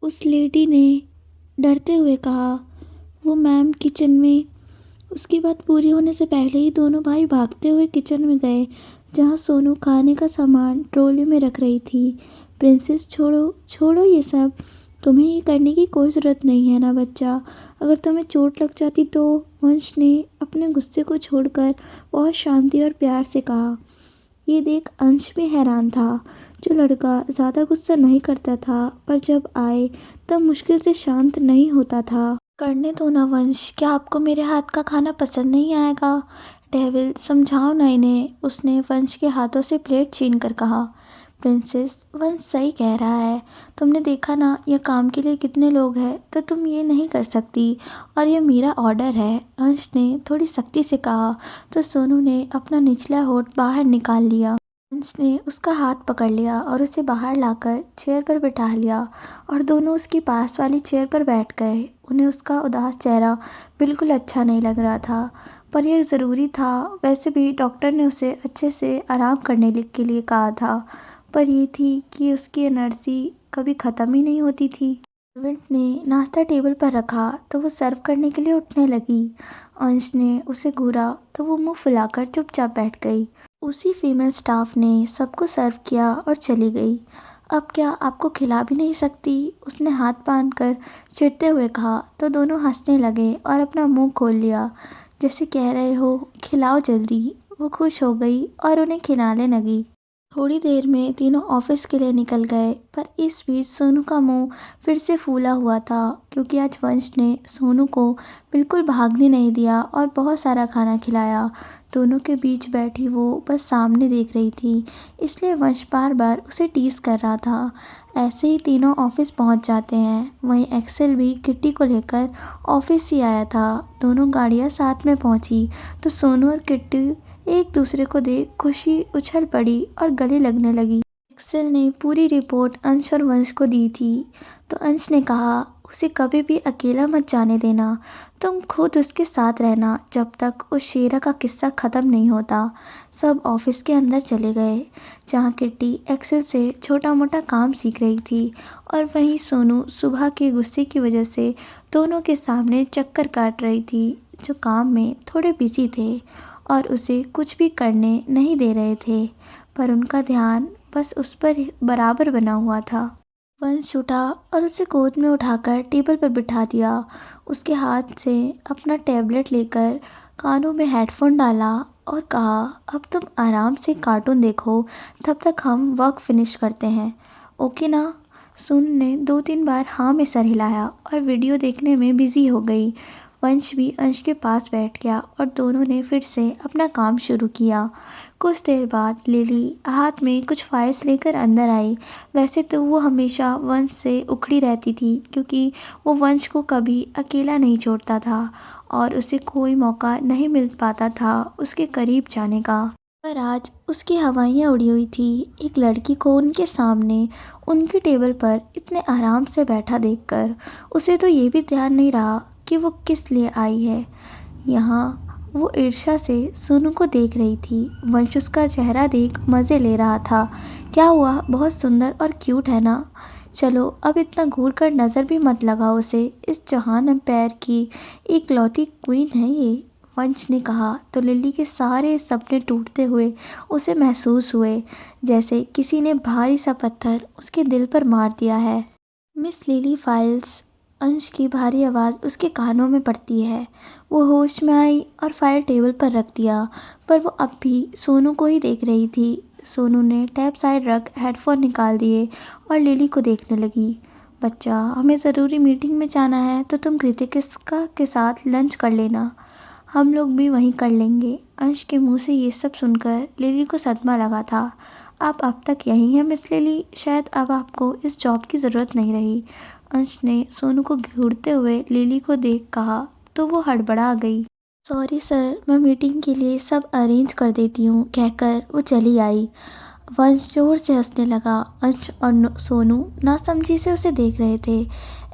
उस लेडी ने डरते हुए कहा। वो मैम किचन में। उसकी बात पूरी होने से पहले ही दोनों भाई भागते हुए किचन में गए, जहाँ सोनू खाने का सामान ट्रॉली में रख रही थी। प्रिंसेस, छोड़ो छोड़ो ये सब। तुम्हें ये करने की कोई ज़रूरत नहीं है ना बच्चा। अगर तुम्हें चोट लग जाती तो। वंश ने अपने गुस्से को छोड़कर बहुत शांति और प्यार से कहा। ये देख अंश भी हैरान था। जो लड़का ज़्यादा गुस्सा नहीं करता था, पर जब आए तब मुश्किल से शांत नहीं होता था। करने दो ना वंश, क्या आपको मेरे हाथ का खाना पसंद नहीं आएगा? डेविल, समझाओ ना इन्हें, उसने वंश के हाथों से प्लेट छीन कर कहा। प्रिंसेस, वंश सही कह रहा है। तुमने देखा ना यह काम के लिए कितने लोग हैं, तो तुम ये नहीं कर सकती। और यह मेरा ऑर्डर है, अंश ने थोड़ी सख्ती से कहा। तो सोनू ने अपना निचला होठ बाहर निकाल लिया। अंश ने उसका हाथ पकड़ लिया और उसे बाहर लाकर चेयर पर बिठा लिया और दोनों उसकी पास वाली चेयर पर बैठ गए। उन्हें उसका उदास चेहरा बिल्कुल अच्छा नहीं लग रहा था, पर यह ज़रूरी था। वैसे भी डॉक्टर ने उसे अच्छे से आराम करने के लिए कहा था, पर ये थी कि उसकी एनर्जी कभी ख़त्म ही नहीं होती थी। सर्वेंट ने नाश्ता टेबल पर रखा तो वो सर्व करने के लिए उठने लगी। अंश ने उसे घूरा तो वो मुंह फुलाकर चुपचाप बैठ गई। उसी फीमेल स्टाफ ने सबको सर्व किया और चली गई। अब क्या आपको खिला भी नहीं सकती? उसने हाथ बांधकर चिढ़ते हुए कहा। तो दोनों हंसने लगे और अपना मुंह खोल लिया, जैसे कह रहे हो खिलाओ जल्दी। वो खुश हो गई और उन्हें खिलाने लगी। थोड़ी देर में तीनों ऑफिस के लिए निकल गए, पर इस बीच सोनू का मुंह फिर से फूला हुआ था, क्योंकि आज वंश ने सोनू को बिल्कुल भागने नहीं दिया और बहुत सारा खाना खिलाया। दोनों के बीच बैठी वो बस सामने देख रही थी, इसलिए वंश बार बार उसे टीज कर रहा था। ऐसे ही तीनों ऑफिस पहुंच जाते हैं। वहीं एक्सेल भी किट्टी को लेकर ऑफिस ही आया था। दोनों गाड़ियां साथ में पहुंची तो सोनू और किट्टी एक दूसरे को देख खुशी उछल पड़ी और गले लगने लगी। एक्सेल ने पूरी रिपोर्ट अंश और वंश को दी थी, तो अंश ने कहा, उसे कभी भी अकेला मत जाने देना। तुम खुद उसके साथ रहना जब तक उस शेरा का किस्सा ख़त्म नहीं होता। सब ऑफिस के अंदर चले गए, जहाँ किट्टी एक्सेल से छोटा मोटा काम सीख रही थी और वहीं सोनू सुबह के गुस्से की वजह से दोनों के सामने चक्कर काट रही थी, जो काम में थोड़े बिजी थे और उसे कुछ भी करने नहीं दे रहे थे, पर उनका ध्यान बस उस पर ही बराबर बना हुआ था। वंश उठा और उसे गोद में उठाकर टेबल पर बिठा दिया। उसके हाथ से अपना टैबलेट लेकर कानों में हेडफोन डाला और कहा, अब तुम आराम से कार्टून देखो, तब तक हम वर्क फिनिश करते हैं, ओके ना? सुन ने 2-3 बार हाँ में सर हिलाया और वीडियो देखने में बिजी हो गई। वंश भी अंश के पास बैठ गया और दोनों ने फिर से अपना काम शुरू किया। कुछ देर बाद लिली हाथ में कुछ फाइल्स लेकर अंदर आई। वैसे तो वो हमेशा वंश से उखड़ी रहती थी, क्योंकि वो वंश को कभी अकेला नहीं छोड़ता था और उसे कोई मौका नहीं मिल पाता था उसके करीब जाने का। पर आज उसकी हवाइयाँ उड़ी हुई थी। एक लड़की को उनके सामने उनके टेबल पर इतने आराम से बैठा देखकर उसे तो ये भी ध्यान नहीं रहा कि वो किस लिए आई है यहाँ। वो ईर्ष्या से सोनू को देख रही थी। वंश उसका चेहरा देख मज़े ले रहा था। क्या हुआ, बहुत सुंदर और क्यूट है ना? चलो अब इतना घूर कर नज़र भी मत लगाओ उसे, इस जहान एम्पायर की इकलौती क्वीन है ये, वंश ने कहा। तो लिली के सारे सपने टूटते हुए उसे महसूस हुए, जैसे किसी ने भारी सा पत्थर उसके दिल पर मार दिया है। मिस लिली फाइल्स, अंश की भारी आवाज़ उसके कानों में पड़ती है। वो होश में आई और फाइल टेबल पर रख दिया, पर वो अब भी सोनू को ही देख रही थी। सोनू ने टैब साइड रख हेडफोन निकाल दिए और लिली को देखने लगी। बच्चा, हमें ज़रूरी मीटिंग में जाना है, तो तुम कृतिका के साथ लंच कर लेना, हम लोग भी वहीं कर लेंगे। अंश के मुंह से ये सब सुनकर लिली को सदमा लगा था। आप अब तक यहीं हैं मिस लिली, शायद अब आपको इस जॉब की ज़रूरत नहीं रही, अंश ने सोनू को घूरते हुए लिली को देख कहा। तो वो हड़बड़ा गई। सॉरी सर, मैं मीटिंग के लिए सब अरेंज कर देती हूँ, कहकर वो चली आई। वंश जोर से हंसने लगा। अंश और सोनू नासमझी से उसे देख रहे थे।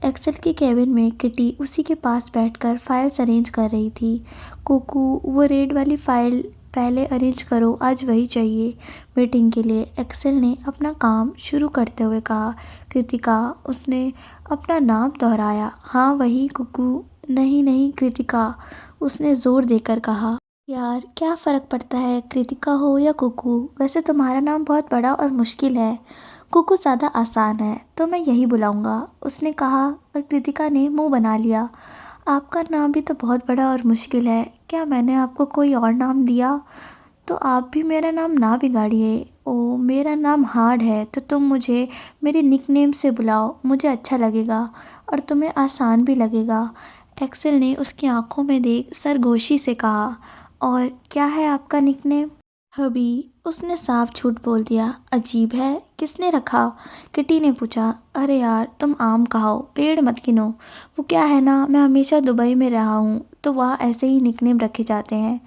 एक्सेल के केबिन में किटी उसी के पास बैठकर फाइल्स अरेंज कर रही थी। कुकू वो रेड वाली फाइल पहले अरेंज करो, आज वही चाहिए मीटिंग के लिए। एक्सेल ने अपना काम शुरू करते हुए कहा। कृतिका, उसने अपना नाम दोहराया। हाँ वही कुकू। नहीं नहीं कृतिका, उसने ज़ोर देकर कहा। यार क्या फ़र्क पड़ता है कृतिका हो या कुकू, वैसे तुम्हारा नाम बहुत बड़ा और मुश्किल है। कुकू ज़्यादा आसान है तो मैं यही बुलाऊंगा, उसने कहा और कृतिका ने मुंह बना लिया। आपका नाम भी तो बहुत बड़ा और मुश्किल है, क्या मैंने आपको कोई और नाम दिया? तो आप भी मेरा नाम ना बिगाड़िए। ओ मेरा नाम हार्ड है तो तुम मुझे मेरे निकनेम से बुलाओ, मुझे अच्छा लगेगा और तुम्हें आसान भी लगेगा। एक्सेल ने उसकी आंखों में देख सरगोशी से कहा। और क्या है आपका निकनेम? हबी, उसने साफ झूठ बोल दिया। अजीब है, किसने रखा? किटी ने पूछा। अरे यार तुम आम खाओ, पेड़ मत गिनो। वो क्या है ना, मैं हमेशा दुबई में रहा हूँ तो वहाँ ऐसे ही निकनेम रखे जाते हैं।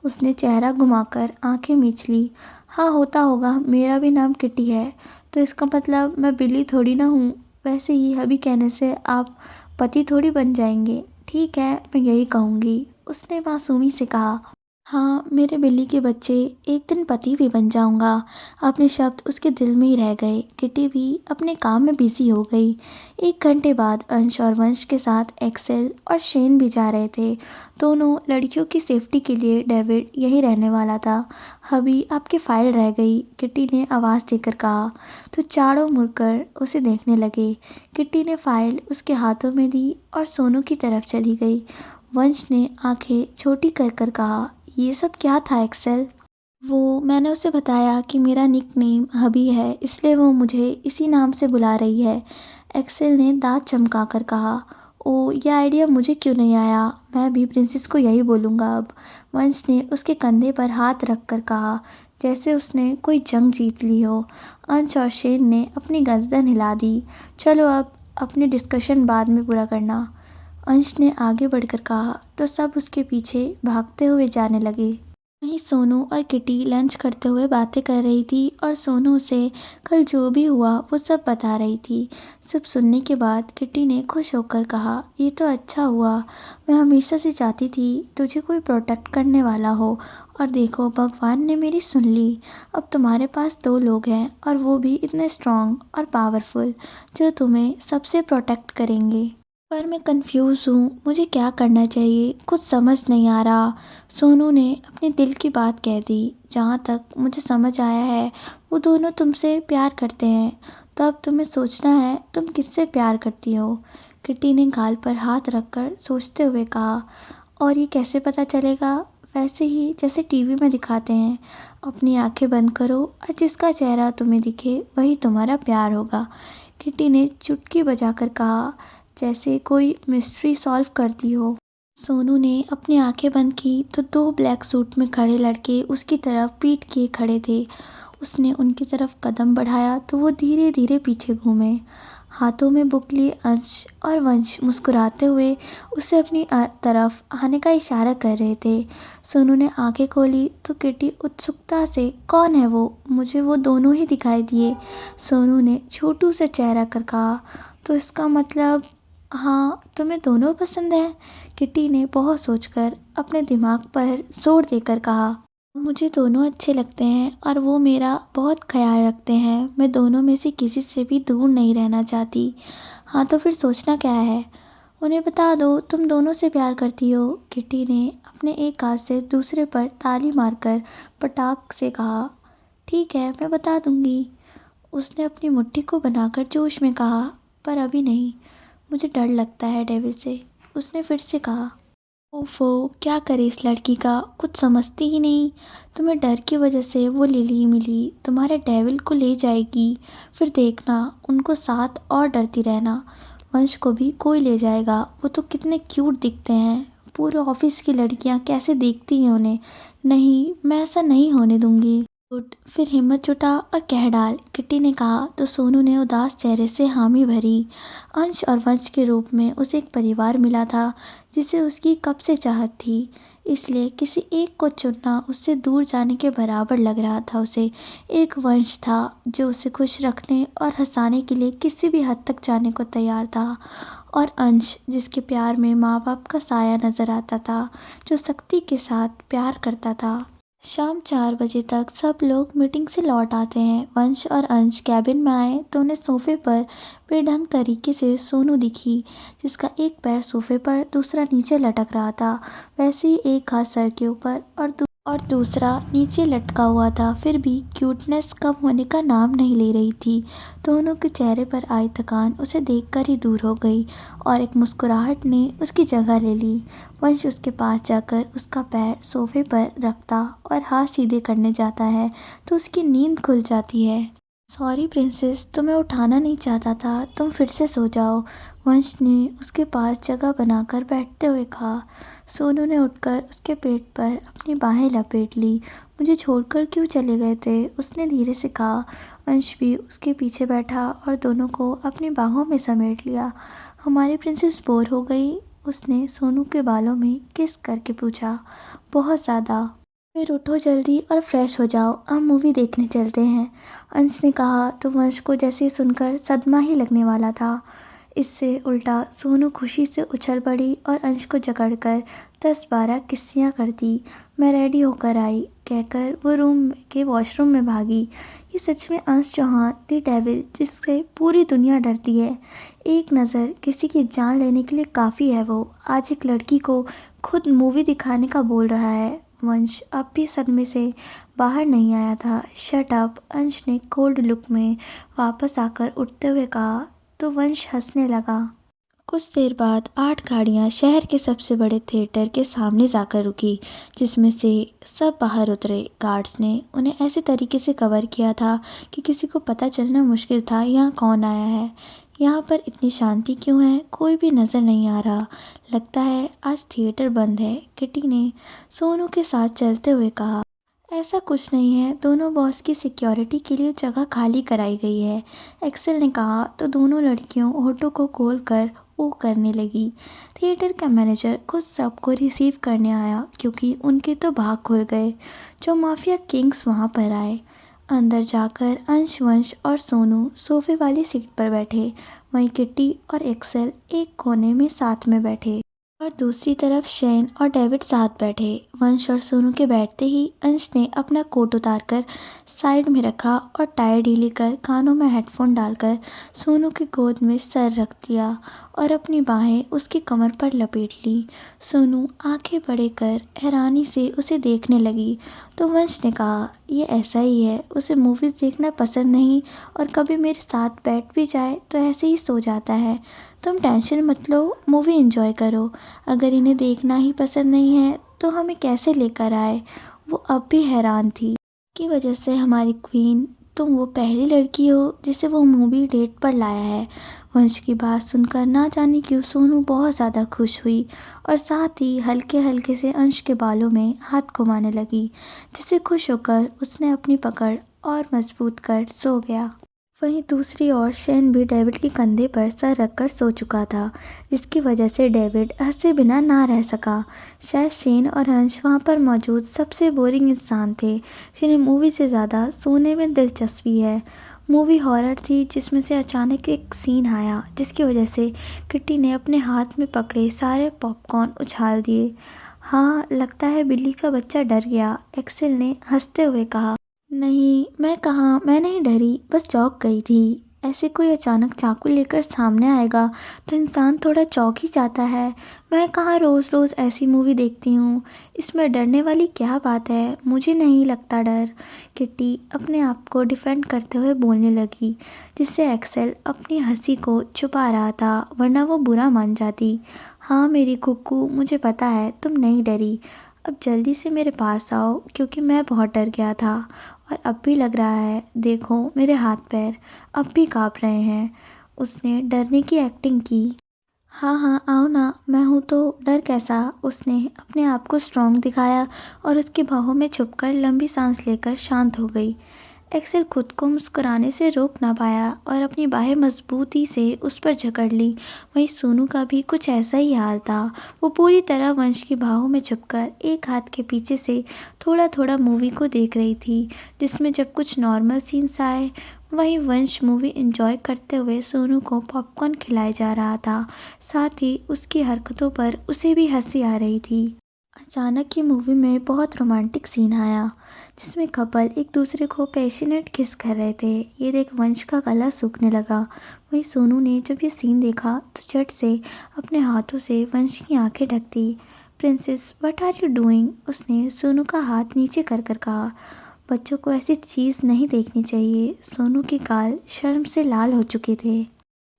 उसने चेहरा घुमाकर आंखें मींच ली। हाँ होता होगा, मेरा भी नाम किटी है तो इसका मतलब मैं बिल्ली थोड़ी ना हूँ। वैसे ही हबी कहने से आप पति थोड़ी बन जाएंगे। ठीक है मैं यही कहूँगी, उसने मासूमी से कहा। हाँ मेरे बिल्ली के बच्चे, एक दिन पति भी बन जाऊंगा। अपने शब्द उसके दिल में ही रह गए। किटी भी अपने काम में बिजी हो गई। 1 घंटे बाद अंश और वंश के साथ एक्सेल और शेन भी जा रहे थे। दोनों लड़कियों की सेफ्टी के लिए डेविड यही रहने वाला था। हबी आपकी फाइल रह गई, किटी ने आवाज़ देकर कहा। तो चारों मुड़कर उसे देखने लगे। किटी ने फाइल उसके हाथों में दी और सोनू की तरफ चली गई। वंश ने आंखें छोटी कर कर कहा। ये सब क्या था एक्सेल? वो मैंने उसे बताया कि मेरा निकनेम हबी है, इसलिए वो मुझे इसी नाम से बुला रही है। एक्सेल ने दांत चमकाकर कहा। ओ ये आइडिया मुझे क्यों नहीं आया, मैं भी प्रिंसेस को यही बोलूँगा अब। वंश ने उसके कंधे पर हाथ रख कर कहा, जैसे उसने कोई जंग जीत ली हो। अंश और शेन ने अपनी गर्दन हिला दी। चलो अब अपनी डिस्कशन बाद में पूरा करना, अंश ने आगे बढ़कर कहा। तो सब उसके पीछे भागते हुए जाने लगे। वहीं सोनू और किटी लंच करते हुए बातें कर रही थी और सोनू उसे कल जो भी हुआ वो सब बता रही थी। सब सुनने के बाद किटी ने खुश होकर कहा, ये तो अच्छा हुआ, मैं हमेशा से चाहती थी तुझे कोई प्रोटेक्ट करने वाला हो और देखो भगवान ने मेरी सुन ली। अब तुम्हारे पास 2 लोग हैं और वो भी इतने स्ट्रॉन्ग और पावरफुल जो तुम्हें सबसे प्रोटेक्ट करेंगे। पर मैं कंफ्यूज हूँ, मुझे क्या करना चाहिए कुछ समझ नहीं आ रहा। सोनू ने अपने दिल की बात कह दी। जहाँ तक मुझे समझ आया है वो दोनों तुमसे प्यार करते हैं, तो अब तुम्हें सोचना है तुम किससे प्यार करती हो। किटी ने गाल पर हाथ रखकर सोचते हुए कहा। और ये कैसे पता चलेगा? वैसे ही जैसे टीवी में दिखाते हैं, अपनी आंखें बंद करो और जिसका चेहरा तुम्हें दिखे वही तुम्हारा प्यार होगा। किटी ने चुटकी बजाकर कहा, जैसे कोई मिस्ट्री सॉल्व करती हो। सोनू ने अपनी आंखें बंद की तो 2 ब्लैक सूट में खड़े लड़के उसकी तरफ पीठ किए खड़े थे। उसने उनकी तरफ कदम बढ़ाया तो वो धीरे धीरे पीछे घूमे। हाथों में बुक लिए अंश और वंश मुस्कुराते हुए उसे अपनी तरफ आने का इशारा कर रहे थे। सोनू ने आंखें खोली तो किटी उत्सुकता से, कौन है वो, मुझे वो दोनों ही दिखाई दिए। सोनू ने छोटू से चेहरा कर कहा, तो इसका मतलब हाँ तुम्हें दोनों पसंद है? किटी ने बहुत सोचकर अपने दिमाग पर जोर देकर कहा। मुझे दोनों अच्छे लगते हैं और वो मेरा बहुत ख्याल रखते हैं, मैं दोनों में से किसी से भी दूर नहीं रहना चाहती। हाँ तो फिर सोचना क्या है? उन्हें बता दो तुम दोनों से प्यार करती हो, किटी ने अपने एक हाथ से दूसरे पर ताली मारकर पटाख से कहा। ठीक है मैं बता दूंगी, उसने अपनी मुट्ठी को बनाकर जोश में कहा। पर अभी नहीं, मुझे डर लगता है डेविल से, उसने फिर से कहा। ओफो क्या करे इस लड़की का, कुछ समझती ही नहीं। तुम्हें डर की वजह से वो लिली मिली, तुम्हारे डेविल को ले जाएगी, फिर देखना उनको साथ और डरती रहना। वंश को भी कोई ले जाएगा, वो तो कितने क्यूट दिखते हैं, पूरे ऑफिस की लड़कियां कैसे देखती हैं उन्हें। नहीं मैं ऐसा नहीं होने दूंगी। उठ फिर हिम्मत जुटा और कह डाल, किटी ने कहा तो सोनू ने उदास चेहरे से हामी भरी। अंश और वंश के रूप में उसे एक परिवार मिला था जिसे उसकी कब से चाहत थी, इसलिए किसी एक को चुनना उससे दूर जाने के बराबर लग रहा था उसे। एक वंश था जो उसे खुश रखने और हंसाने के लिए किसी भी हद तक जाने को तैयार था, और अंश जिसके प्यार में माँ बाप का साया नज़र आता था, जो सख्ती के साथ प्यार करता था। शाम 4 बजे तक सब लोग मीटिंग से लौट आते हैं। वंश और अंश कैबिन में आए तो उन्हें सोफे पर बेढंग तरीके से सोनू दिखी, जिसका एक पैर सोफे पर दूसरा नीचे लटक रहा था। वैसे ही एक हाथ सर के ऊपर और दूसरा नीचे लटका हुआ था, फिर भी क्यूटनेस कम होने का नाम नहीं ले रही थी। दोनों के चेहरे पर आई थकान उसे देखकर ही दूर हो गई और एक मुस्कुराहट ने उसकी जगह ले ली। वंश उसके पास जाकर उसका पैर सोफे पर रखता और हाथ सीधे करने जाता है तो उसकी नींद खुल जाती है। सॉरी प्रिंसेस, तुम्हें उठाना नहीं चाहता था, तुम फिर से सो जाओ, वंश ने उसके पास जगह बनाकर बैठते हुए कहा। सोनू ने उठकर उसके पेट पर अपनी बाहें लपेट ली। मुझे छोड़कर क्यों चले गए थे, उसने धीरे से कहा। वंश भी उसके पीछे बैठा और दोनों को अपनी बाहों में समेट लिया। हमारी प्रिंसेस बोर हो गई, उसने सोनू के बालों में किस करके पूछा। बहुत ज़्यादा। फिर उठो जल्दी और फ्रेश हो जाओ, हम मूवी देखने चलते हैं, अंश ने कहा तो वंश को जैसे ही सुनकर सदमा ही लगने वाला था। इससे उल्टा सोनू खुशी से उछल पड़ी और अंश को जकड़कर 10-12 किस्सियाँ कर दी। मैं रेडी होकर आई कहकर वो रूम के वॉशरूम में भागी। ये सच में अंश चौहान दी डेविल जिससे पूरी दुनिया डरती है। एक नज़र किसी की जान लेने के लिए काफ़ी है वो। आज एक लड़की को खुद मूवी दिखाने का बोल रहा है। वंश अब भी सदमे से बाहर नहीं आया था। शट अप, अंश ने कोल्ड लुक में वापस आकर उठते हुए कहा तो वंश हंसने लगा। कुछ देर बाद 8 गाड़ियां शहर के सबसे बड़े थिएटर के सामने जाकर रुकी, जिसमें से सब बाहर उतरे। गार्ड्स ने उन्हें ऐसे तरीके से कवर किया था कि किसी को पता चलना मुश्किल था यहाँ कौन आया है। यहाँ पर इतनी शांति क्यों है, कोई भी नज़र नहीं आ रहा। लगता है आज थिएटर बंद है, किटी ने सोनू के साथ चलते हुए कहा। ऐसा कुछ नहीं है, दोनों बॉस की सिक्योरिटी के लिए जगह खाली कराई गई है, एक्सेल ने कहा तो दोनों लड़कियों होठों को खोल कर ओ करने लगी। थिएटर का मैनेजर खुद सबको रिसीव करने आया क्योंकि उनके तो भाग खुल गए जो माफिया किंग्स वहां पर आए। अंदर जाकर अंश, वंश और सोनू सोफे वाली सीट पर बैठे, वहीं किट्टी और एक्सेल एक कोने में साथ में बैठे और दूसरी तरफ शेन और डेविड साथ बैठे। वंश और सोनू के बैठते ही अंश ने अपना कोट उतारकर साइड में रखा और टाई ढीली कर कानों में हेडफोन डालकर सोनू की गोद में सर रख दिया और अपनी बाहें उसकी कमर पर लपेट ली। सोनू आंखें बड़े कर हैरानी से उसे देखने लगी तो वंश ने कहा, ये ऐसा ही है, उसे मूवीज़ देखना पसंद नहीं और कभी मेरे साथ बैठ भी जाए तो ऐसे ही सो जाता है। तुम टेंशन मत लो, मूवी एंजॉय करो। अगर इन्हें देखना ही पसंद नहीं है तो हमें कैसे लेकर आए। वो अब भी हैरान थी की वजह से हमारी क्वीन, तुम वो पहली लड़की हो जिसे वो मूवी डेट पर लाया है। वंश की बात सुनकर ना जाने क्यों सोनू बहुत ज़्यादा खुश हुई और साथ ही हल्के हल्के से अंश के बालों में हाथ घुमाने लगी, जिससे खुश होकर उसने अपनी पकड़ और मजबूत कर सो गया। वहीं दूसरी ओर शेन भी डेविड के कंधे पर सर रखकर सो चुका था, जिसकी वजह से डेविड हंसे बिना ना रह सका। शायद शेन और हंस वहां पर मौजूद सबसे बोरिंग इंसान थे जिन्हें मूवी से ज़्यादा सोने में दिलचस्पी है। मूवी हॉरर थी जिसमें से अचानक एक सीन आया जिसकी वजह से किट्टी ने अपने हाथ में पकड़े सारे पॉपकॉर्न उछाल दिए। हाँ, लगता है बिल्ली का बच्चा डर गया, एक्सेल ने हंसते हुए कहा। नहीं, मैं नहीं डरी, बस चौंक गई थी। ऐसे कोई अचानक चाकू लेकर सामने आएगा तो इंसान थोड़ा चौंक ही जाता है। मैं कहाँ रोज़ रोज़ ऐसी मूवी देखती हूँ, इसमें डरने वाली क्या बात है, मुझे नहीं लगता डर, किट्टी अपने आप को डिफेंड करते हुए बोलने लगी, जिससे एक्सेल अपनी हंसी को छुपा रहा था वरना वो बुरा मान जाती। हाँ मेरी कुक्कू, मुझे पता है तुम नहीं डरी, अब जल्दी से मेरे पास आओ क्योंकि मैं बहुत डर गया था और अब भी लग रहा है, देखो मेरे हाथ पैर अब भी काँप रहे हैं। उसने डरने की एक्टिंग की। हाँ हाँ आओ ना, मैं हूँ तो, डर कैसा, उसने अपने आप को स्ट्रॉन्ग दिखाया और उसकी बाहों में छुपकर लंबी सांस लेकर शांत हो गई। एक्सेल खुद को मुस्कुराने से रोक ना पाया और अपनी बाहें मजबूती से उस पर जकड़ ली। वहीं सोनू का भी कुछ ऐसा ही हाल था। वो पूरी तरह वंश की बाहों में छुपकर एक हाथ के पीछे से थोड़ा थोड़ा मूवी को देख रही थी, जिसमें जब कुछ नॉर्मल सीन्स आए वहीं वंश मूवी एंजॉय करते हुए सोनू को पॉपकॉर्न खिलाए जा रहा था। साथ ही उसकी हरकतों पर उसे भी हंसी आ रही थी। अचानक ही मूवी में बहुत रोमांटिक सीन आया जिसमें कपल एक दूसरे को पैशनेट किस कर रहे थे। ये देख वंश का गला सूखने लगा। वहीं सोनू ने जब ये सीन देखा तो झट से अपने हाथों से वंश की आंखें ढक दी। Princess what are you doing? उसने सोनू का हाथ नीचे कर कर कहा। बच्चों को ऐसी चीज़ नहीं देखनी चाहिए। सोनू के गाल शर्म से लाल हो चुके थे।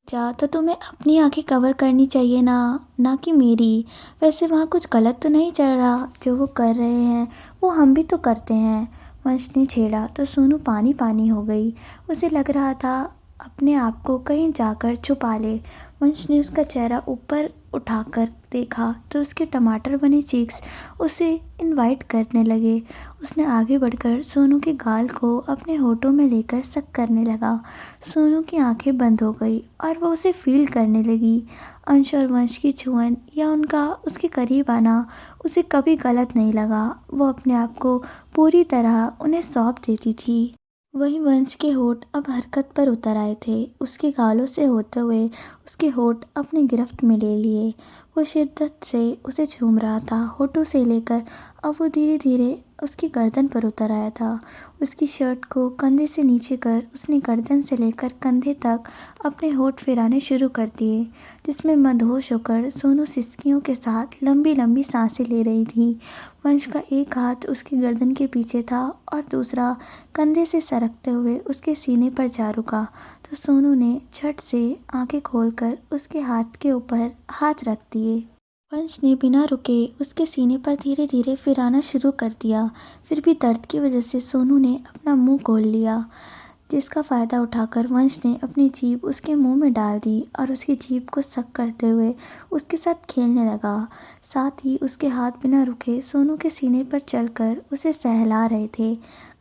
अच्छा तो तुम्हें अपनी आंखें कवर करनी चाहिए ना, ना कि मेरी। वैसे वहाँ कुछ गलत तो नहीं चल रहा। जो वो कर रहे हैं वो हम भी तो करते हैं। वंश ने छेड़ा तो सोनू पानी पानी हो गई। उसे लग रहा था अपने आप को कहीं जाकर छुपा ले। वंश ने उसका चेहरा ऊपर उठाकर देखा तो उसके टमाटर बने चीक्स उसे इनवाइट करने लगे। उसने आगे बढ़कर सोनू के गाल को अपने होठों में लेकर सक करने लगा। सोनू की आंखें बंद हो गई और वो उसे फील करने लगी। अंश और वंश की छुअन या उनका उसके करीब आना उसे कभी गलत नहीं लगा। वो अपने आप को पूरी तरह उन्हें सौंप देती थी। वहीं वंश के होठ अब हरकत पर उतर आए थे। उसके गालों से होते हुए उसके होठ अपनी गिरफ्त में ले लिए। वो शिद्दत से उसे झूम रहा था। होठों से लेकर अब वो धीरे धीरे उसकी गर्दन पर उतर आया था। उसकी शर्ट को कंधे से नीचे कर उसने गर्दन से लेकर कंधे तक अपने होठ फिराने शुरू कर दिए, जिसमें मदहोश होकर सोनू सिसकियों के साथ लंबी लंबी सांसें ले रही थी। वंश का एक हाथ उसकी गर्दन के पीछे था और दूसरा कंधे से सरकते हुए उसके सीने पर जा रुका। तो सोनू ने झट से आंखें खोलकर उसके हाथ के ऊपर हाथ रख दिए। वंश ने बिना रुके उसके सीने पर धीरे धीरे फिराना शुरू कर दिया। फिर भी दर्द की वजह से सोनू ने अपना मुंह खोल लिया, जिसका फ़ायदा उठाकर वंश ने अपनी जीभ उसके मुंह में डाल दी और उसकी जीभ को सक करते हुए उसके साथ खेलने लगा। साथ ही उसके हाथ बिना रुके सोनू के सीने पर चलकर उसे सहला रहे थे।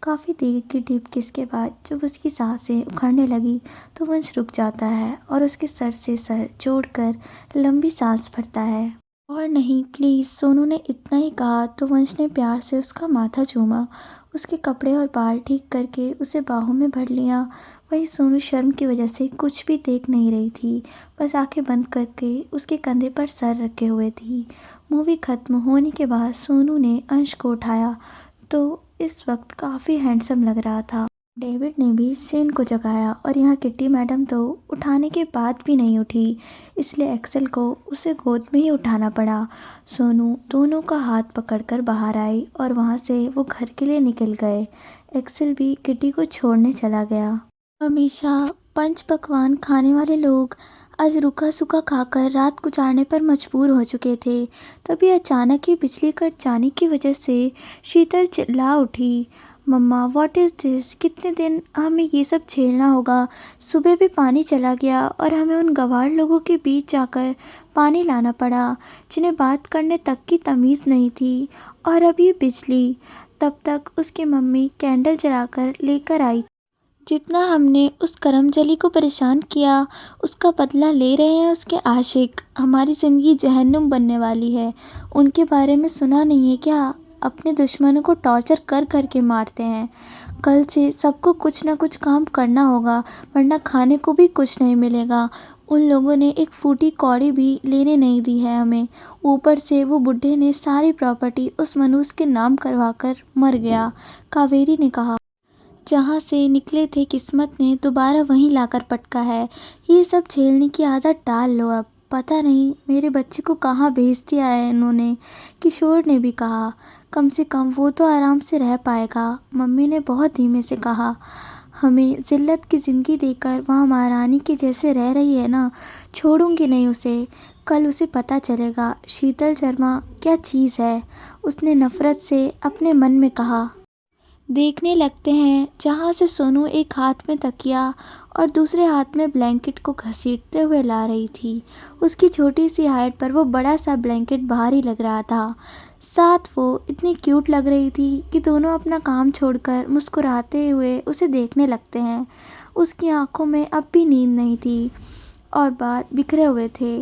काफ़ी देर की डीप किस के बाद जब उसकी सांसें उखड़ने लगी तो वंश रुक जाता है और उसके सर से सर जोड़कर लंबी सांस भरता है। और नहीं प्लीज़, सोनू ने इतना ही कहा तो वंश ने प्यार से उसका माथा चूमा, उसके कपड़े और बाल ठीक करके उसे बाहों में भर लिया। वहीं सोनू शर्म की वजह से कुछ भी देख नहीं रही थी, बस आंखें बंद करके उसके कंधे पर सर रखे हुए थी। मूवी ख़त्म होने के बाद सोनू ने अंश को उठाया तो इस वक्त काफ़ी हैंडसम लग रहा था। डेविड ने भी शेन को जगाया और यहाँ किट्टी मैडम तो उठाने के बाद भी नहीं उठी, इसलिए एक्सेल को उसे गोद में ही उठाना पड़ा। सोनू दोनों का हाथ पकड़कर बाहर आई और वहाँ से वो घर के लिए निकल गए। एक्सेल भी किट्टी को छोड़ने चला गया। हमेशा पंच पकवान खाने वाले लोग आज रूखा सूखा खाकर रात गुजारने पर मजबूर हो चुके थे। तभी अचानक ही बिजली कट जाने की वजह से शीतल चिल्ला उठी, मम्मा व्हाट इज़ दिस? कितने दिन हमें ये सब झेलना होगा? सुबह भी पानी चला गया और हमें उन गंवार लोगों के बीच जाकर पानी लाना पड़ा जिन्हें बात करने तक की तमीज़ नहीं थी। और अब ये बिजली। तब तक उसकी मम्मी कैंडल जलाकर लेकर आई। जितना हमने उस करमजली को परेशान किया उसका बदला ले रहे हैं उसके आशिक। हमारी ज़िंदगी जहन्नुम बनने वाली है। उनके बारे में सुना नहीं है क्या? अपने दुश्मनों को टॉर्चर कर कर के मारते हैं। कल से सबको कुछ ना कुछ काम करना होगा, वरना खाने को भी कुछ नहीं मिलेगा। उन लोगों ने एक फूटी कौड़ी भी लेने नहीं दी है हमें। ऊपर से वो बुढ़े ने सारी प्रॉपर्टी उस मनुष्य के नाम करवा कर मर गया। कावेरी ने कहा, जहाँ से निकले थे किस्मत ने दोबारा वहीं लाकर पटका है। ये सब झेलने की आदत डाल लो अब। पता नहीं मेरे बच्चे को कहाँ भेज दिया है इन्होंने। किशोर ने भी कहा, कम से कम वो तो आराम से रह पाएगा। मम्मी ने बहुत धीमे से कहा, हमें जिल्लत की ज़िंदगी देकर वहाँ महारानी के जैसे रह रही है ना, छोड़ूंगी नहीं उसे। कल उसे पता चलेगा शीतल शर्मा क्या चीज़ है। उसने नफ़रत से अपने मन में कहा। देखने लगते हैं जहाँ से सोनू एक हाथ में तकिया और दूसरे हाथ में ब्लैंकेट को घसीटते हुए ला रही थी। उसकी छोटी सी हाइट पर वो बड़ा सा ब्लैंकेट भारी लग रहा था। साथ वो इतनी क्यूट लग रही थी कि दोनों अपना काम छोड़कर मुस्कुराते हुए उसे देखने लगते हैं। उसकी आंखों में अब भी नींद नहीं थी और बाल बिखरे हुए थे।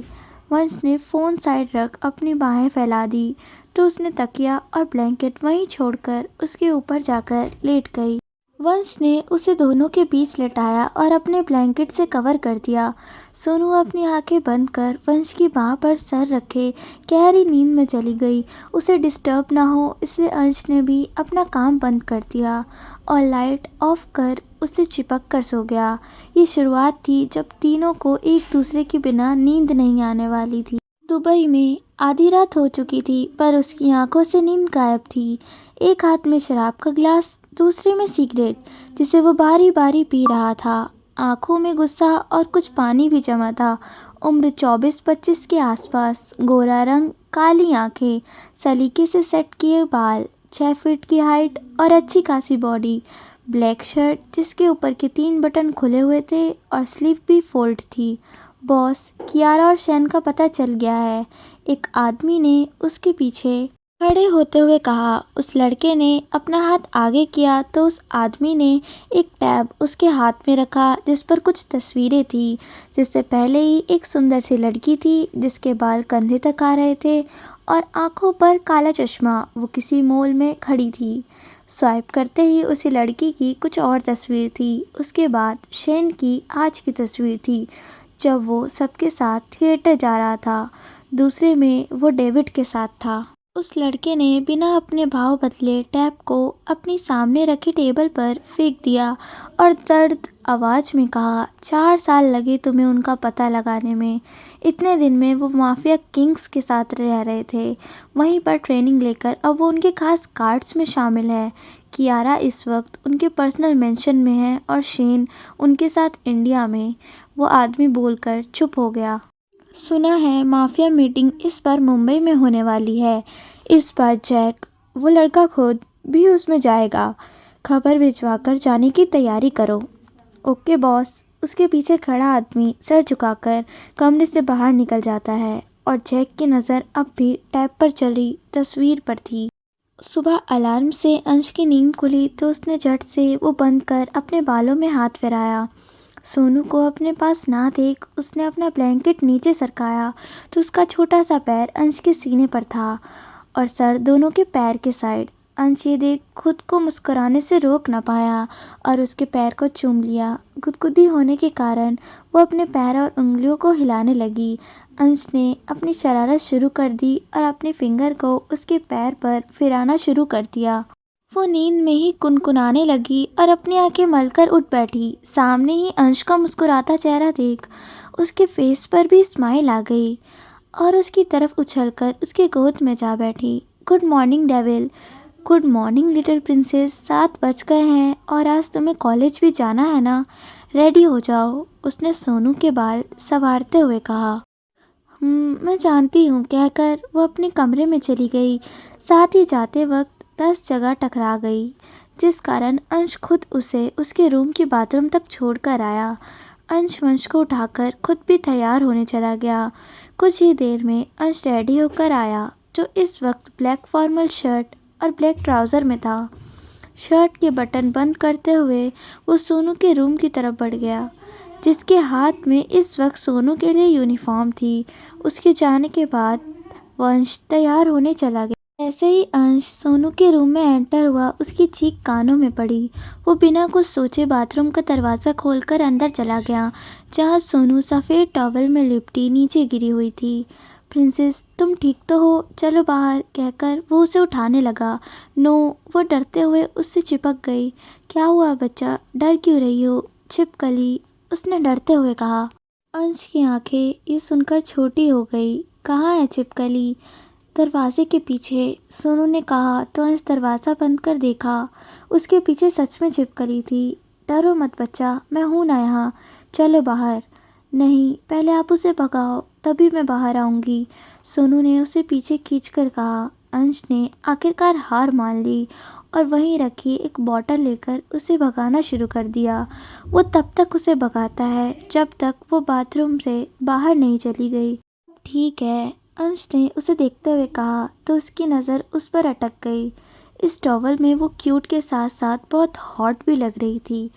वंश ने फ़ोन साइड रख अपनी बाहें फैला दी तो उसने तकिया और ब्लैंकेट वहीं छोड़कर उसके ऊपर जाकर लेट गई। वंश ने उसे दोनों के बीच लेटाया और अपने ब्लैंकेट से कवर कर दिया। सोनू अपनी आंखें बंद कर वंश की बाह पर सर रखे गहरी नींद में चली गई। उसे डिस्टर्ब ना हो इसलिए अंश ने भी अपना काम बंद कर दिया और लाइट ऑफ कर उससे चिपक कर सो गया। ये शुरुआत थी जब तीनों को एक दूसरे के बिना नींद नहीं आने वाली थी। दुबई में आधी रात हो चुकी थी पर उसकी आंखों से नींद गायब थी। एक हाथ में शराब का गिलास, दूसरे में सिगरेट जिसे वो बारी बारी पी रहा था। आंखों में गुस्सा और कुछ पानी भी जमा था। उम्र 24-25 के आसपास, गोरा रंग, काली आंखें, सलीके से सेट किए बाल, 6 फीट की हाइट और अच्छी खासी बॉडी। ब्लैक शर्ट जिसके ऊपर के 3 बटन खुले हुए थे और स्लीव भी फोल्ड थी। बॉस, कियारा और शैन का पता चल गया है, एक आदमी ने उसके पीछे खड़े होते हुए कहा। उस लड़के ने अपना हाथ आगे किया तो उस आदमी ने एक टैब उसके हाथ में रखा जिस पर कुछ तस्वीरें थी। जिससे पहले ही एक सुंदर सी लड़की थी जिसके बाल कंधे तक आ रहे थे और आंखों पर काला चश्मा। वो किसी मॉल में खड़ी थी। स्वाइप करते ही उसी लड़की की कुछ और तस्वीर थी। उसके बाद शैन की आज की तस्वीर थी जब वो सबके साथ थिएटर जा रहा था। दूसरे में वो डेविड के साथ था। उस लड़के ने बिना अपने भाव बदले टैब को अपनी सामने रखी टेबल पर फेंक दिया और दर्द आवाज़ में कहा, 4 साल लगे तुम्हें उनका पता लगाने में। इतने दिन में वो माफिया किंग्स के साथ रह रहे थे, वहीं पर ट्रेनिंग लेकर अब वो उनके खास कार्ड्स में शामिल है। कियारा इस वक्त उनके पर्सनल मेंशन में है और शेन उनके साथ इंडिया में। वो आदमी बोलकर चुप हो गया। सुना है माफिया मीटिंग इस बार मुंबई में होने वाली है। इस बार जैक, वो लड़का खुद भी उसमें जाएगा। खबर भिजवाकर जाने की तैयारी करो। Okay boss. उसके पीछे खड़ा आदमी सर झुकाकर कमरे से बाहर निकल जाता है और जैक की नज़र अब भी टैब पर चली तस्वीर पर थी। सुबह अलार्म से अंश की नींद खुली तो उसने झट से वो बंद कर अपने बालों में हाथ फिराया। सोनू को अपने पास ना देख उसने अपना ब्लैंकेट नीचे सरकाया तो उसका छोटा सा पैर अंश के सीने पर था और सर दोनों के पैर के साइड। अंश ये देख खुद को मुस्कुराने से रोक ना पाया और उसके पैर को चूम लिया। गुदगुदी होने के कारण वो अपने पैर और उंगलियों को हिलाने लगी। अंश ने अपनी शरारत शुरू कर दी और अपने फिंगर को उसके पैर पर फिराना शुरू कर दिया। वो नींद में ही कुनकुनाने लगी और अपनी आंखें मलकर उठ बैठी। सामने ही अंश का मुस्कुराता चेहरा देख उसके फेस पर भी स्माइल आ गई और उसकी तरफ उछलकर उसके गोद में जा बैठी। Good morning devil. Good morning little princess. 7 बज गए हैं और आज तुम्हें कॉलेज भी जाना है ना। रेडी हो जाओ, उसने सोनू के बाल संवारते हुए कहा। मैं जानती हूँ, कहकर वो अपने कमरे में चली गई। साथ ही जाते वक्त 10 जगह टकरा गई जिस कारण अंश खुद उसे उसके रूम की बाथरूम तक छोड़कर आया। अंश वंश को उठाकर खुद भी तैयार होने चला गया। कुछ ही देर में अंश रेडी होकर आया जो इस वक्त ब्लैक फॉर्मल शर्ट और ब्लैक ट्राउज़र में था। शर्ट के बटन बंद करते हुए वो सोनू के रूम की तरफ बढ़ गया जिसके हाथ में इस वक्त सोनू के लिए यूनिफॉर्म थी। उसके जाने के बाद वंश तैयार होने चला गया। ऐसे ही अंश सोनू के रूम में एंटर हुआ उसकी चीख कानों में पड़ी। वो बिना कुछ सोचे बाथरूम का दरवाज़ा खोलकर अंदर चला गया जहां सोनू सफ़ेद टॉवल में लिपटी नीचे गिरी हुई थी। प्रिंसेस, तुम ठीक तो हो? चलो बाहर, कहकर वो उसे उठाने लगा। नो, वो डरते हुए उससे चिपक गई। क्या हुआ बच्चा, डर क्यों रही हो? छिपकली, उसने डरते हुए कहा। अंश की आंखें ये सुनकर छोटी हो गई। कहाँ है छिपकली? दरवाजे के पीछे, सोनू ने कहा तो अंश दरवाज़ा बंद कर देखा। उसके पीछे सच में छिपकली थी। डरो मत बच्चा, मैं हूँ ना यहाँ। चलो बाहर। नहीं, पहले आप उसे भगाओ तभी मैं बाहर आऊँगी, सोनू ने उसे पीछे खींचकर कहा। अंश ने आखिरकार हार मान ली और वहीं रखी एक बॉटल लेकर उसे भगाना शुरू कर दिया। वो तब तक उसे भगाता है जब तक वो बाथरूम से बाहर नहीं चली गई। ठीक है, अंश ने उसे देखते हुए कहा तो उसकी नज़र उस पर अटक गई। इस टॉवल में वो क्यूट के साथ साथ बहुत हॉट भी लग रही थी।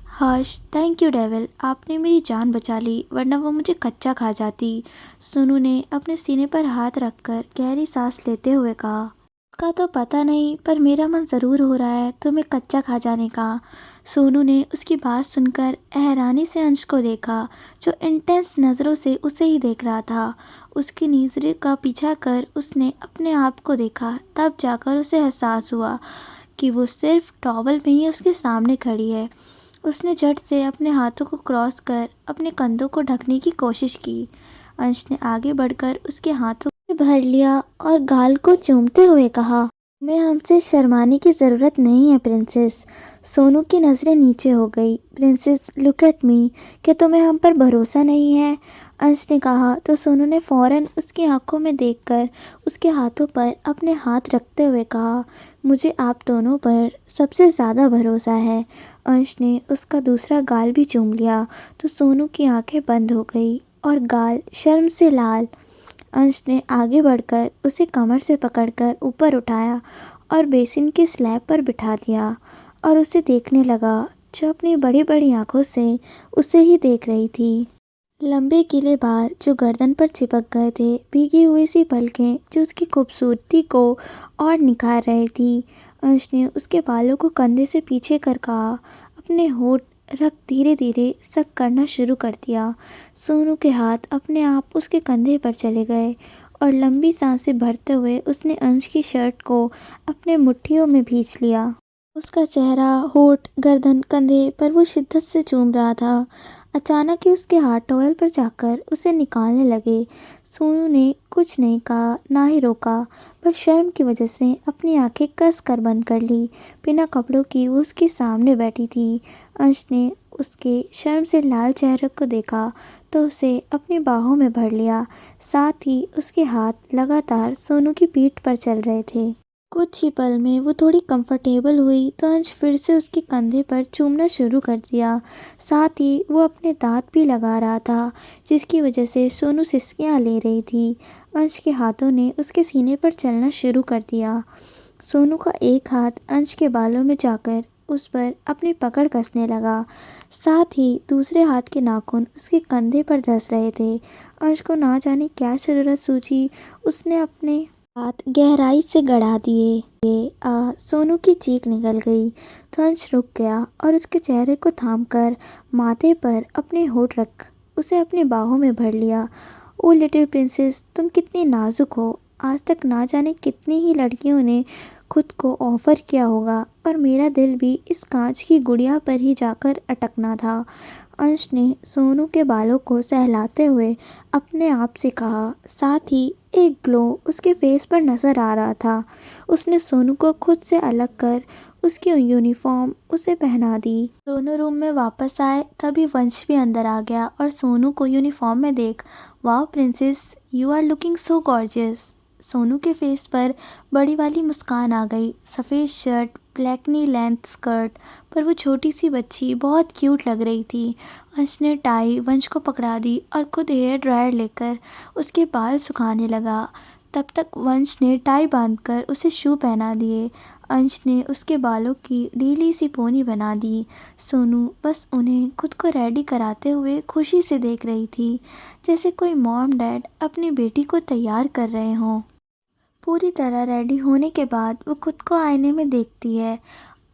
हर्ष, थैंक यू डेविल, आपने मेरी जान बचा ली वरना वो मुझे कच्चा खा जाती, सोनू ने अपने सीने पर हाथ रखकर गहरी सांस लेते हुए कहा। उसका तो पता नहीं, पर मेरा मन ज़रूर हो रहा है तुम्हें कच्चा खा जाने का। सोनू ने उसकी बात सुनकर हैरानी से अंश को देखा, जो इंटेंस नज़रों से उसे ही देख रहा था। उसकी नज़र का पीछा कर उसने अपने आप को देखा, तब जाकर उसे एहसास हुआ कि वो सिर्फ टॉवल में ही उसके सामने खड़ी है। उसने झट से अपने हाथों को क्रॉस कर अपने कंधों को ढकने की कोशिश की। अंश ने आगे बढ़कर उसके हाथों में भर लिया और गाल को चूमते हुए कहा, मैं हमसे शर्माने की ज़रूरत नहीं है प्रिंसेस। सोनू की नज़रें नीचे हो गई। प्रिंसेस लुक एट मी, क्या तुम्हें हम पर भरोसा नहीं है? अंश ने कहा तो सोनू ने फ़ौरन उसकी आंखों में देखकर उसके हाथों पर अपने हाथ रखते हुए कहा, मुझे आप दोनों पर सबसे ज़्यादा भरोसा है। अंश ने उसका दूसरा गाल भी चूम लिया तो सोनू की आंखें बंद हो गई और गाल शर्म से लाल। अंश ने आगे बढ़कर उसे कमर से पकड़कर ऊपर उठाया और बेसिन की स्लैब पर बिठा दिया और उसे देखने लगा, जो अपनी बड़ी बड़ी आंखों से उसे ही देख रही थी। लंबे गीले बाल जो गर्दन पर चिपक गए थे, भीगी हुई सी पलकें जो उसकी खूबसूरती को और निखार रही थी। अंश ने उसके बालों को कंधे से पीछे कर कहा, अपने होठ रख धीरे धीरे सक करना शुरू कर दिया। सोनू के हाथ अपने आप उसके कंधे पर चले गए और लंबी सांसें भरते हुए उसने अंश की शर्ट को अपने मुट्ठियों में भींच लिया। उसका चेहरा, होठ, गर्दन, कंधे पर वो शिद्दत से चूम रहा था। अचानक ही उसके हाथ टॉवेल पर जाकर उसे निकालने लगे। सोनू ने कुछ नहीं कहा, ना ही रोका, पर शर्म की वजह से अपनी आंखें कस कर बंद कर ली। बिना कपड़ों की वो उसके सामने बैठी थी। अंश ने उसके शर्म से लाल चेहरे को देखा तो उसे अपनी बाहों में भर लिया। साथ ही उसके हाथ लगातार सोनू की पीठ पर चल रहे थे। कुछ ही पल में वो थोड़ी कंफर्टेबल हुई तो अंश फिर से उसके कंधे पर चूमना शुरू कर दिया। साथ ही वो अपने दांत भी लगा रहा था, जिसकी वजह से सोनू सिसकियां ले रही थी। अंश के हाथों ने उसके सीने पर चलना शुरू कर दिया। सोनू का एक हाथ अंश के बालों में जाकर उस पर अपनी पकड़ कसने लगा। साथ ही दूसरे हाथ के नाखून उसके कंधे पर धंस रहे थे। अंश को ना जाने क्या ज़रूरत सूझी, उसने अपने हाथ गहराई से गड़ा दिए। सोनू की चीख निकल गई तो अंश रुक गया और उसके चेहरे को थामकर माथे पर अपने होठ रख उसे अपनी बाहों में भर लिया। ओ लिटिल प्रिंसेस, तुम कितनी नाजुक हो। आज तक ना जाने कितनी ही लड़कियों ने खुद को ऑफर किया होगा, पर मेरा दिल भी इस कांच की गुड़िया पर ही जाकर अटकना था। अंश ने सोनू के बालों को सहलाते हुए अपने आप से कहा। साथ ही एक ग्लो उसके फेस पर नज़र आ रहा था। उसने सोनू को खुद से अलग कर उसकी यूनिफॉर्म उसे पहना दी। दोनों रूम में वापस आए तभी वंश भी अंदर आ गया और सोनू को यूनिफॉर्म में देख, वाह princess, you are looking so gorgeous. Sonu के फेस पर बड़ी वाली मुस्कान आ गई। सफ़ेद shirt, black knee length skirt पर वो छोटी सी बच्ची बहुत क्यूट लग रही थी। अंश ने टाई वंश को पकड़ा दी और खुद हेयर ड्रायर लेकर उसके बाल सुखाने लगा। तब तक वंश ने टाई बांधकर उसे शू पहना दिए। अंश ने उसके बालों की ढीली सी पोनी बना दी। सोनू बस उन्हें खुद को रेडी कराते हुए खुशी से देख रही थी, जैसे कोई मॉम डैड अपनी बेटी को तैयार कर रहे हों। पूरी तरह रेडी होने के बाद वो खुद को आईने में देखती है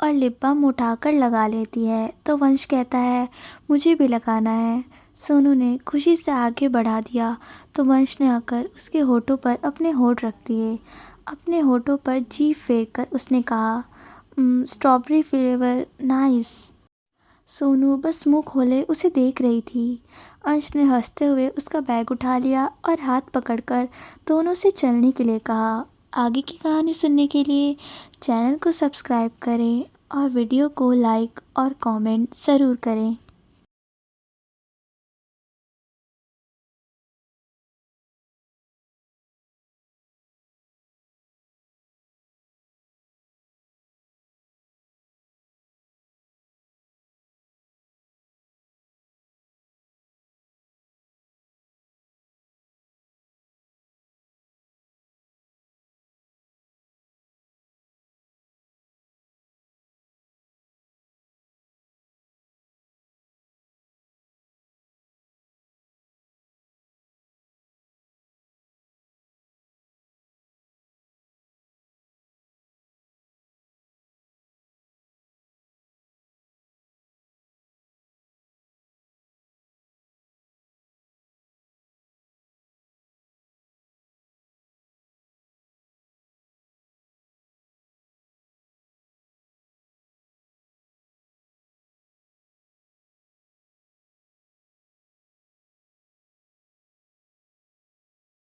और लिप बाम उठाकर लगा लेती है तो वंश कहता है, मुझे भी लगाना है। सोनू ने खुशी से आगे बढ़ा दिया तो वंश ने आकर उसके होठों पर अपने होठ रख दिए। अपने होठों पर जीभ फेंक कर उसने कहा, स्ट्रॉबेरी फ्लेवर नाइस। सोनू बस मुंह खोले उसे देख रही थी। अंश ने हंसते हुए उसका बैग उठा लिया और हाथ पकड़कर दोनों से चलने के लिए कहा। आगे की कहानी सुनने के लिए चैनल को सब्सक्राइब करें और वीडियो को लाइक और कमेंट ज़रूर करें।